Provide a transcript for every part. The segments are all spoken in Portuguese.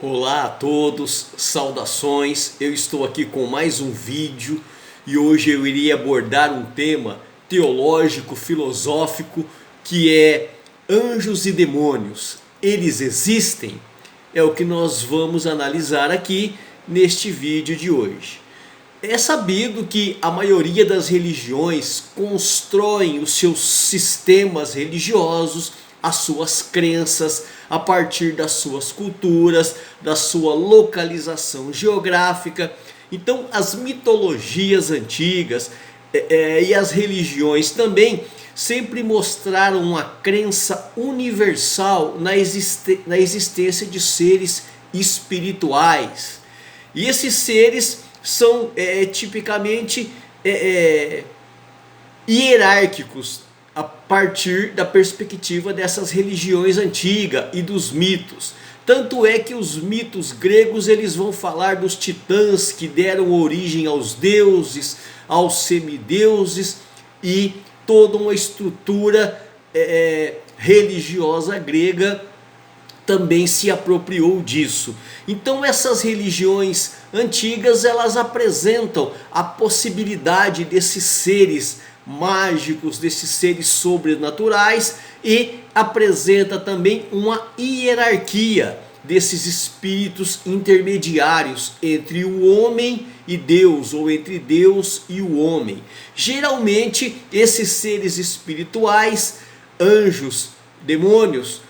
Olá a todos, saudações, eu estou aqui com mais um vídeo e hoje eu iria abordar um tema teológico, filosófico, que é anjos e demônios. Eles existem? É o que nós vamos analisar aqui neste vídeo de hoje. É sabido que a maioria das religiões constroem os seus sistemas religiosos, as suas crenças, a partir das suas culturas, da sua localização geográfica. Então as mitologias antigas e as religiões também sempre mostraram uma crença universal na existência de seres espirituais. E esses seres são tipicamente hierárquicos a partir da perspectiva dessas religiões antigas e dos mitos. Tanto é que os mitos gregos eles vão falar dos titãs que deram origem aos deuses, aos semideuses e toda uma estrutura religiosa grega também se apropriou disso. Então essas religiões antigas elas apresentam a possibilidade desses seres mágicos, desses seres sobrenaturais, e apresenta também uma hierarquia desses espíritos intermediários entre o homem e Deus, ou entre Deus e o homem. Geralmente esses seres espirituais, anjos, demônios,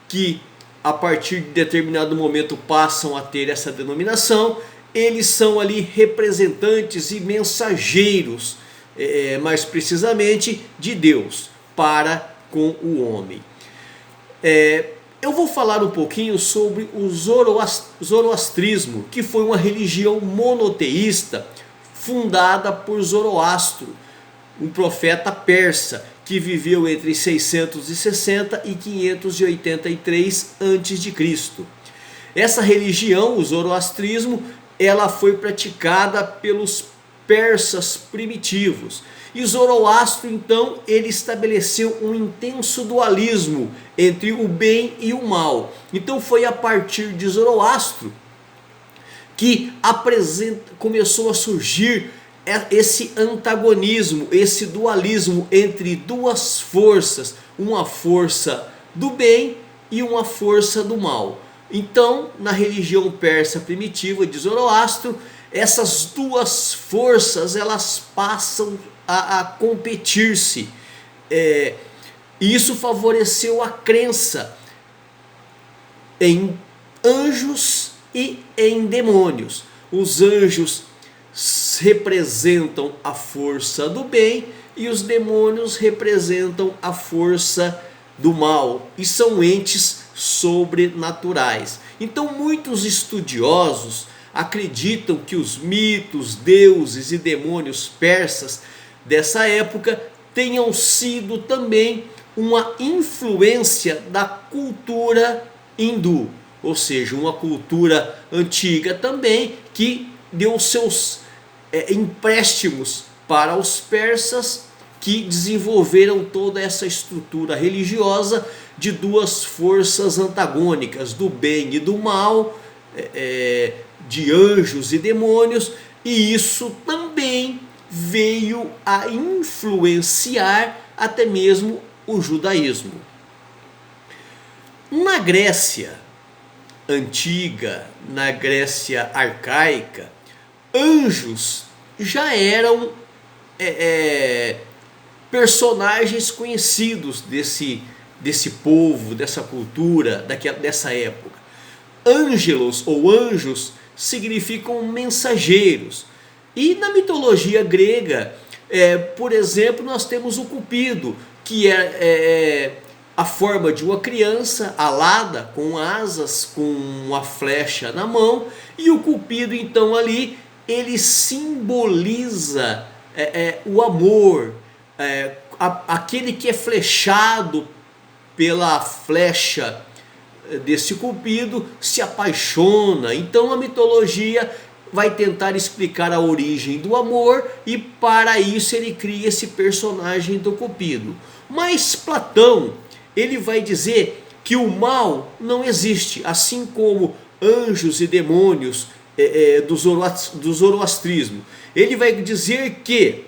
que a partir de determinado momento passam a ter essa denominação, eles são ali representantes e mensageiros, mais precisamente de Deus para com o homem. Eu vou falar um pouquinho sobre o zoroastrismo, que foi uma religião monoteísta fundada por Zoroastro, um profeta persa que viveu entre 660 e 583 a.C. Essa religião, o zoroastrismo, ela foi praticada pelos persas primitivos. E Zoroastro então ele estabeleceu um intenso dualismo entre o bem e o mal. Então foi a partir de Zoroastro que começou a surgir esse antagonismo, esse dualismo entre duas forças, uma força do bem e uma força do mal. Então, na religião persa primitiva de Zoroastro, essas duas forças elas passam a competir-se. E isso favoreceu a crença em anjos e em demônios. Os anjos representam a força do bem e os demônios representam a força do mal, e são entes sobrenaturais. Então muitos estudiosos acreditam que os mitos, deuses e demônios persas dessa época tenham sido também uma influência da cultura hindu, ou seja, uma cultura antiga também que deu seus empréstimos para os persas, que desenvolveram toda essa estrutura religiosa de duas forças antagônicas, do bem e do mal, de anjos e demônios, e isso também veio a influenciar até mesmo o judaísmo. Na Grécia antiga, na Grécia arcaica, anjos já eram personagens conhecidos desse povo, dessa cultura, dessa época. Ângelos ou anjos significam mensageiros. E na mitologia grega, por exemplo, nós temos o Cupido, que é a forma de uma criança alada, com asas, com uma flecha na mão. E o Cupido então ali, ele simboliza o amor, aquele que é flechado pela flecha desse Cupido se apaixona. Então a mitologia vai tentar explicar a origem do amor, e para isso ele cria esse personagem do Cupido. Mas Platão, ele vai dizer que o mal não existe, assim como anjos e demônios do zoroastrismo. Ele vai dizer que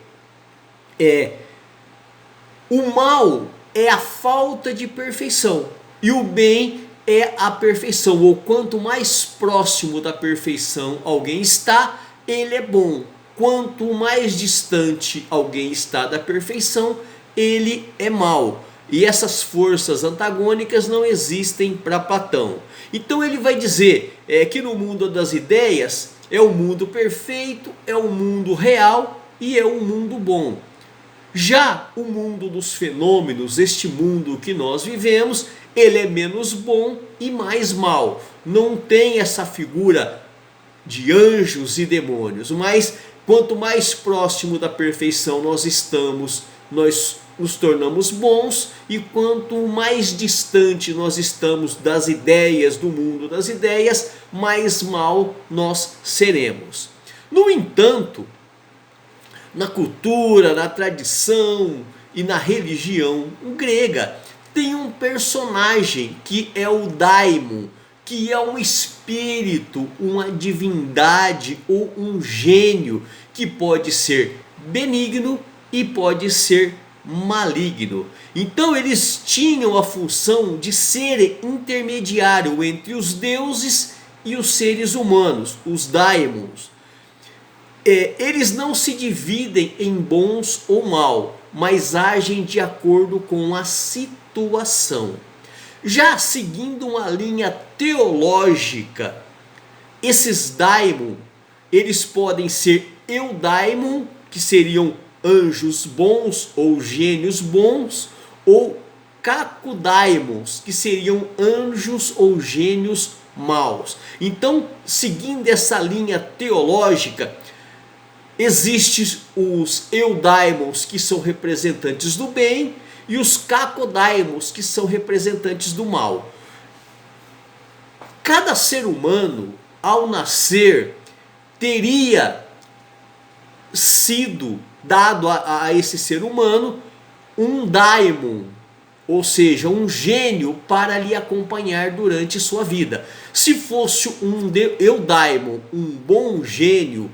o mal é a falta de perfeição e o bem é a perfeição, ou quanto mais próximo da perfeição alguém está, ele é bom. Quanto mais distante alguém está da perfeição, ele é mau. E essas forças antagônicas não existem para Platão. Então ele vai dizer que no mundo das ideias é o mundo perfeito, é o mundo real e é o mundo bom. Já o mundo dos fenômenos, este mundo que nós vivemos, ele é menos bom e mais mal. Não tem essa figura de anjos e demônios, mas quanto mais próximo da perfeição nós estamos, nós nos tornamos bons, e quanto mais distante nós estamos das ideias, do mundo das ideias, mais mal nós seremos. No entanto, na cultura, na tradição e na religião grega, tem um personagem que é o daimon, que é um espírito, uma divindade ou um gênio que pode ser benigno e pode ser maligno. Então eles tinham a função de ser intermediário entre os deuses e os seres humanos, os daimons. Eles não se dividem em bons ou mal, mas agem de acordo com a situação. Já seguindo uma linha teológica, esses daimon, eles podem ser eudaimon, que seriam anjos bons ou gênios bons, ou kakodaimons, que seriam anjos ou gênios maus. Então, seguindo essa linha teológica, existem os eudaimons, que são representantes do bem, e os kakodaimons, que são representantes do mal. Cada ser humano, ao nascer, teria sido dado a esse ser humano um daimon, ou seja, um gênio para lhe acompanhar durante sua vida. Se fosse um eudaimon, um bom gênio,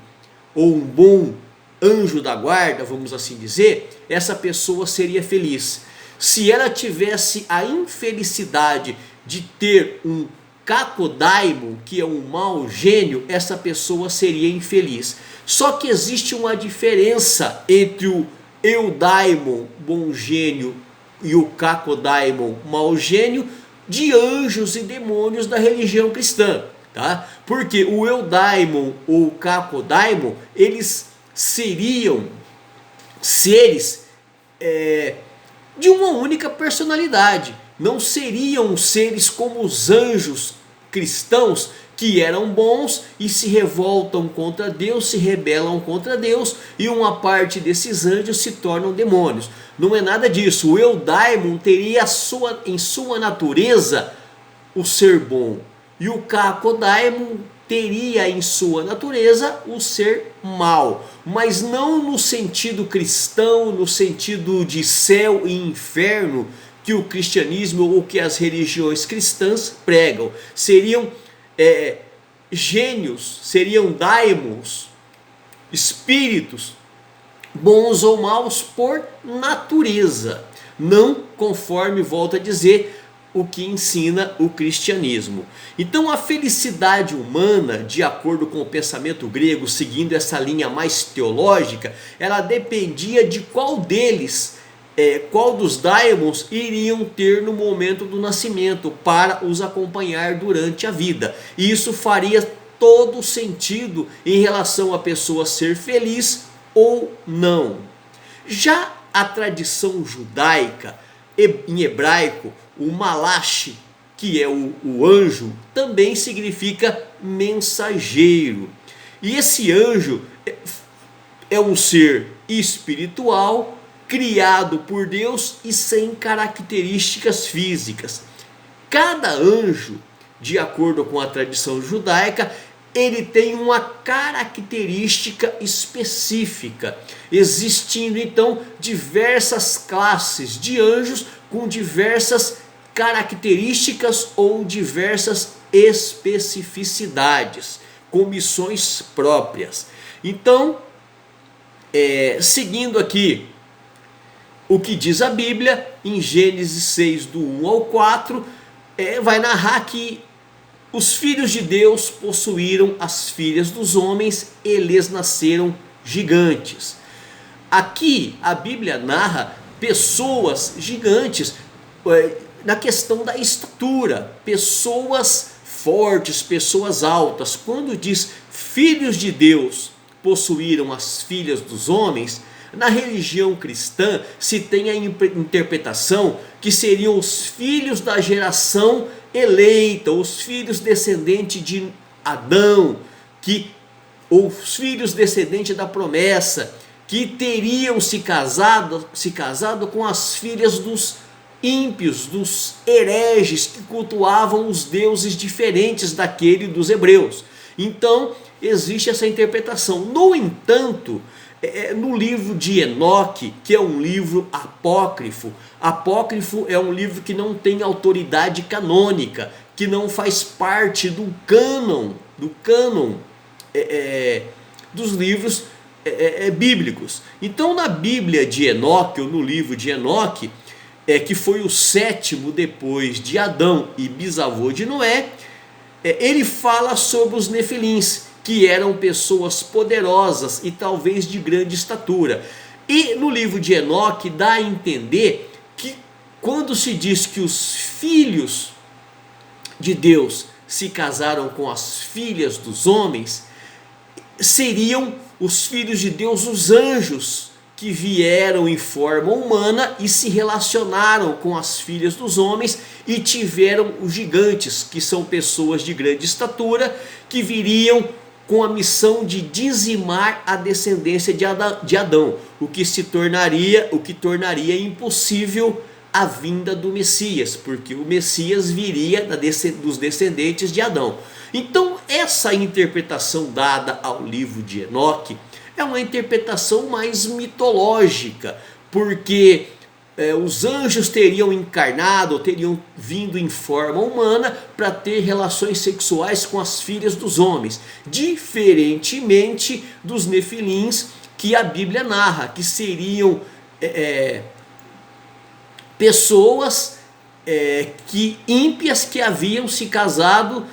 ou um bom anjo da guarda, vamos assim dizer, essa pessoa seria feliz. Se ela tivesse a infelicidade de ter um kakodaimon, que é um mau gênio, essa pessoa seria infeliz. Só que existe uma diferença entre o eudaimon, bom gênio, e o kakodaimon, mau gênio, de anjos e demônios da religião cristã. Tá? Porque o eudaimon ou o kakodaimon, eles seriam seres de uma única personalidade. Não seriam seres como os anjos cristãos, que eram bons e se revoltam contra Deus, se rebelam contra Deus, e uma parte desses anjos se tornam demônios. Não é nada disso. O eudaimon teria em sua natureza o ser bom, e o kakodaimon teria em sua natureza o ser mau, mas não no sentido cristão, no sentido de céu e inferno que o cristianismo ou que as religiões cristãs pregam. Seriam gênios, seriam daimons, espíritos bons ou maus por natureza, não conforme, volto a dizer, o que ensina o cristianismo. Então a felicidade humana, de acordo com o pensamento grego, seguindo essa linha mais teológica, ela dependia de qual dos daimons iriam ter no momento do nascimento para os acompanhar durante a vida. E isso faria todo sentido em relação a pessoa ser feliz ou não. Já a tradição judaica, em hebraico, o Malachi, que é o anjo, também significa mensageiro. E esse anjo é um ser espiritual, criado por Deus e sem características físicas. Cada anjo, de acordo com a tradição judaica, ele tem uma característica específica, existindo então diversas classes de anjos com diversas características ou diversas especificidades, com missões próprias. Então, seguindo aqui o que diz a Bíblia, em Gênesis 6, do 1 ao 4, vai narrar que os filhos de Deus possuíram as filhas dos homens e lhes nasceram gigantes. Aqui a Bíblia narra pessoas gigantes na questão da estatura, pessoas fortes, pessoas altas. Quando diz filhos de Deus possuíram as filhas dos homens, na religião cristã se tem a interpretação que seriam os filhos da geração eleita, os filhos descendentes de Adão, ou os filhos descendentes da promessa, que teriam se casado com as filhas dos ímpios, dos hereges que cultuavam os deuses diferentes daquele dos hebreus. Então existe essa interpretação. No entanto, no livro de Enoque, que é um livro apócrifo é um livro que não tem autoridade canônica, que não faz parte do cânon dos livros bíblicos. Então na Bíblia de Enoque, ou no livro de Enoque, que foi o sétimo depois de Adão e bisavô de Noé, ele fala sobre os nefilins, que eram pessoas poderosas e talvez de grande estatura. E no livro de Enoque dá a entender que quando se diz que os filhos de Deus se casaram com as filhas dos homens, seriam os filhos de Deus, os anjos, que vieram em forma humana e se relacionaram com as filhas dos homens e tiveram os gigantes, que são pessoas de grande estatura, que viriam com a missão de dizimar a descendência de Adão, o que tornaria impossível a vinda do Messias, porque o Messias viria dos descendentes de Adão. Então essa interpretação dada ao livro de Enoque é uma interpretação mais mitológica, porque os anjos teriam encarnado, teriam vindo em forma humana para ter relações sexuais com as filhas dos homens, diferentemente dos nefilins que a Bíblia narra, que seriam pessoas ímpias que haviam se casado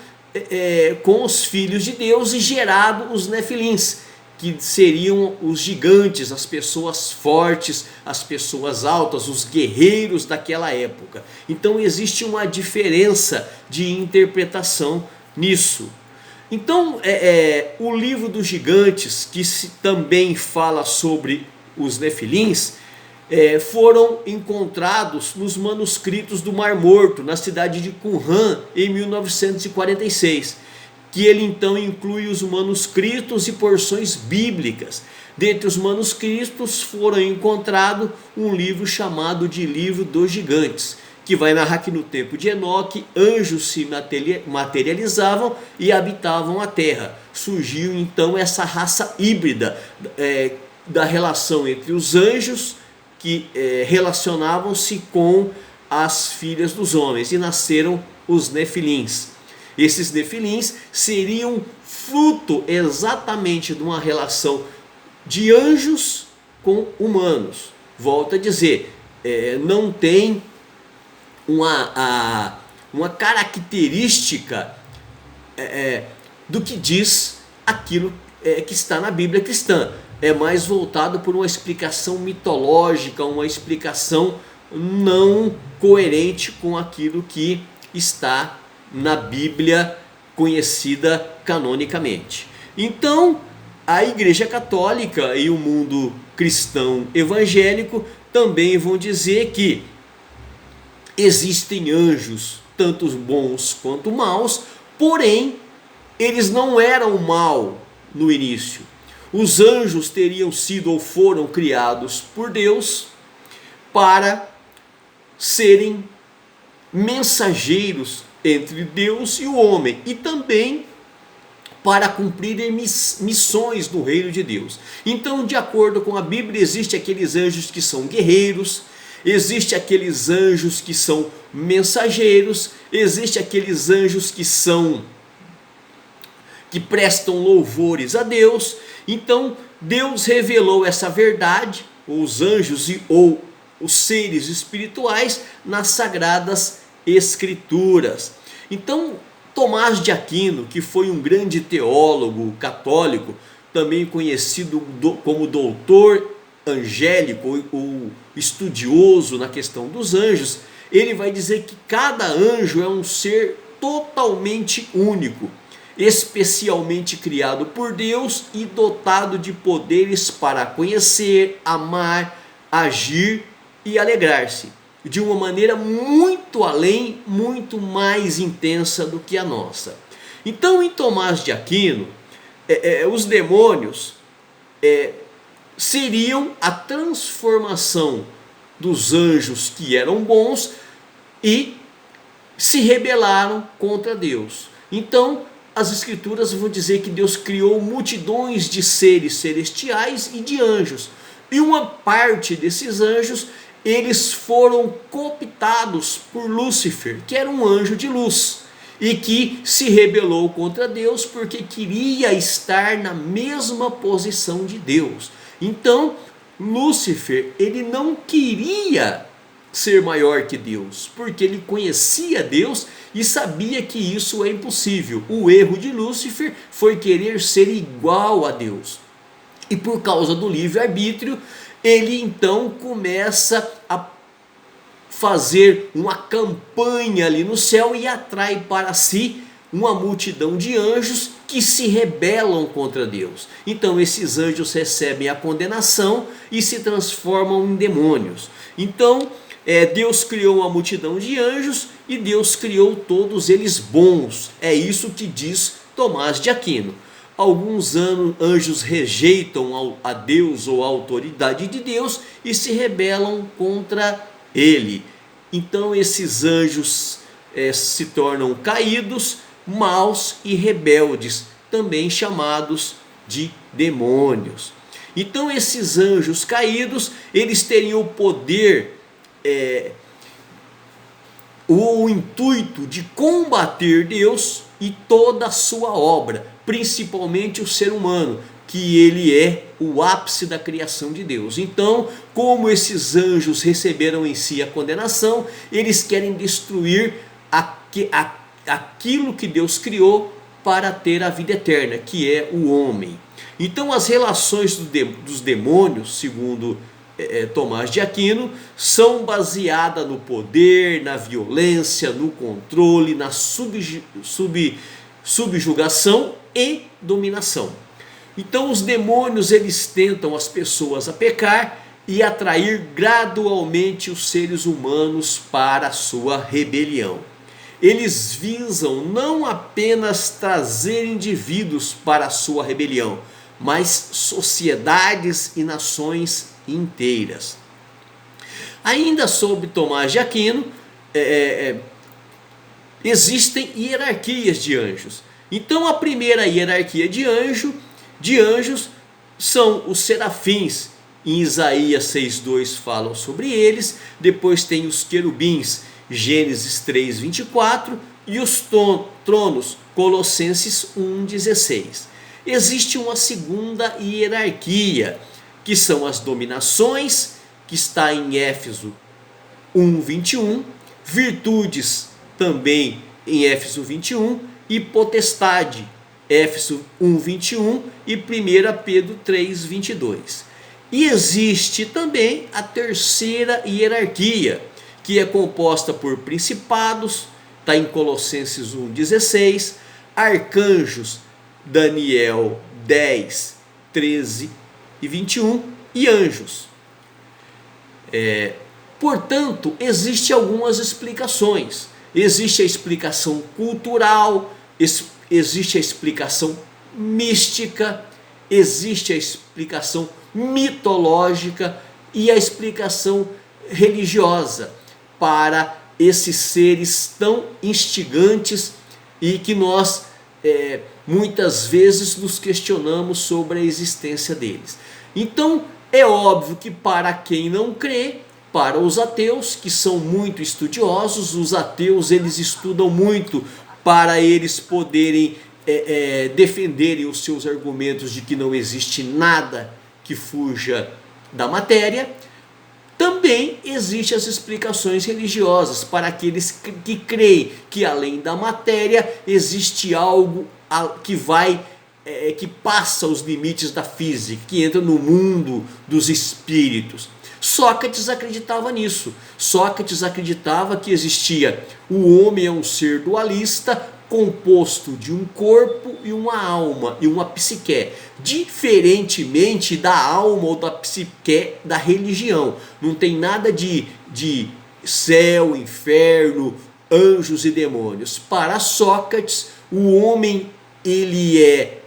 com os filhos de Deus e gerado os nefilins, que seriam os gigantes, as pessoas fortes, as pessoas altas, os guerreiros daquela época. Então existe uma diferença de interpretação nisso. Então o livro dos gigantes, que também fala sobre os nefilins, foram encontrados nos manuscritos do Mar Morto, na cidade de Qumran, em 1946. Que ele então inclui os manuscritos e porções bíblicas. Dentre os manuscritos foram encontrados um livro chamado de Livro dos Gigantes, que vai narrar que no tempo de Enoque anjos se materializavam e habitavam a terra. Surgiu então essa raça híbrida da relação entre os anjos, que relacionavam-se com as filhas dos homens, e nasceram os nefilins. Esses nefilins seriam fruto exatamente de uma relação de anjos com humanos. Volto a dizer, não tem uma característica do que diz aquilo que está na Bíblia cristã. É mais voltado por uma explicação mitológica, uma explicação não coerente com aquilo que está na Bíblia conhecida canonicamente. Então a Igreja Católica e o mundo cristão evangélico também vão dizer que existem anjos, tanto bons quanto maus, porém eles não eram mal no início. Os anjos teriam sido ou foram criados por Deus para serem mensageiros entre Deus e o homem, e também para cumprirem missões no reino de Deus. Então, de acordo com a Bíblia, existem aqueles anjos que são guerreiros, Existem aqueles anjos que são mensageiros, existem aqueles anjos que prestam louvores a Deus. Então Deus revelou essa verdade, os anjos ou os seres espirituais, nas Sagradas Escrituras. Então Tomás de Aquino, que foi um grande teólogo católico, também conhecido como doutor angélico ou estudioso na questão dos anjos, ele vai dizer que cada anjo é um ser totalmente único, especialmente criado por Deus e dotado de poderes para conhecer, amar, agir e alegrar-se de uma maneira muito além, muito mais intensa do que a nossa. Então, em Tomás de Aquino, os demônios seriam a transformação dos anjos que eram bons e se rebelaram contra Deus. Então as Escrituras vão dizer que Deus criou multidões de seres celestiais e de anjos, e uma parte desses anjos, eles foram cooptados por Lúcifer, que era um anjo de luz, e que se rebelou contra Deus porque queria estar na mesma posição de Deus. Então Lúcifer, ele não queria ser maior que Deus, porque ele conhecia Deus e sabia que isso é impossível. O erro de Lúcifer foi querer ser igual a Deus, e por causa do livre-arbítrio, ele então começa a fazer uma campanha ali no céu e atrai para si uma multidão de anjos que se rebelam contra Deus. Então esses anjos recebem a condenação e se transformam em demônios. Então Deus criou uma multidão de anjos e Deus criou todos eles bons. É isso que diz Tomás de Aquino. Alguns anjos rejeitam a Deus ou a autoridade de Deus e se rebelam contra ele. Então esses anjos se tornam caídos, maus e rebeldes, também chamados de demônios. Então esses anjos caídos, eles teriam o poder, o intuito de combater Deus e toda a sua obra, principalmente o ser humano, que ele é o ápice da criação de Deus. Então, como esses anjos receberam em si a condenação, eles querem destruir aquilo que Deus criou para ter a vida eterna, que é o homem. Então as relações dos demônios, segundo Tomás de Aquino, são baseadas no poder, na violência, no controle, na subjugação e dominação. Então os demônios, eles tentam as pessoas a pecar e atrair gradualmente os seres humanos para a sua rebelião. Eles visam não apenas trazer indivíduos para a sua rebelião, mas sociedades e nações inteiras. Ainda sobre Tomás de Aquino, existem hierarquias de anjos. Então a primeira hierarquia de anjos são os serafins. Em Isaías 6,2 falam sobre eles. Depois tem os querubins, Gênesis 3,24, e os tronos, Colossenses 1,16. Existe uma segunda hierarquia, que são as dominações, que está em Éfeso 1,21, virtudes também em Éfeso 21, e potestade, Éfeso 1,21 e 1 Pedro 3,22. E existe também a terceira hierarquia, que é composta por principados, está em Colossenses 1,16, arcanjos, Daniel 10, 13 e 21, e anjos. Portanto, existem algumas explicações. Existe a explicação cultural, existe a explicação mística, existe a explicação mitológica e a explicação religiosa para esses seres tão instigantes e que nós muitas vezes nos questionamos sobre a existência deles. Então é óbvio que para quem não crê, Para os ateus, que são muito estudiosos, os ateus eles estudam muito para eles poderem defenderem os seus argumentos de que não existe nada que fuja da matéria. Também existem as explicações religiosas para aqueles que creem que além da matéria existe algo que passa os limites da física, que entra no mundo dos espíritos. Sócrates acreditava nisso. Sócrates acreditava que existia o homem é um ser dualista composto de um corpo e uma alma e uma psique, diferentemente da alma ou da psique da religião. Não tem nada de céu, inferno, anjos e demônios. Para Sócrates, o homem ele é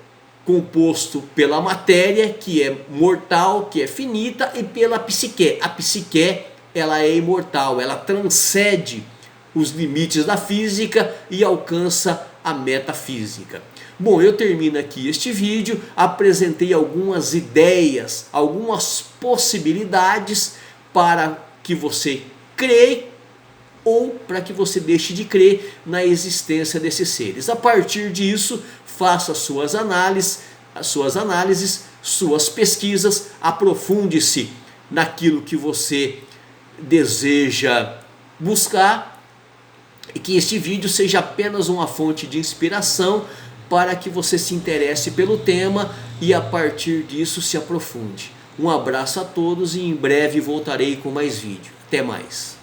composto pela matéria, que é mortal, que é finita, e pela psique. A psique ela é imortal, ela transcende os limites da física e alcança a metafísica. Bom, eu termino aqui este vídeo, apresentei algumas ideias, algumas possibilidades para que você creia ou para que você deixe de crer na existência desses seres. A partir disso, faça suas análises, suas pesquisas, aprofunde-se naquilo que você deseja buscar e que este vídeo seja apenas uma fonte de inspiração para que você se interesse pelo tema e a partir disso se aprofunde. Um abraço a todos e em breve voltarei com mais vídeo. Até mais.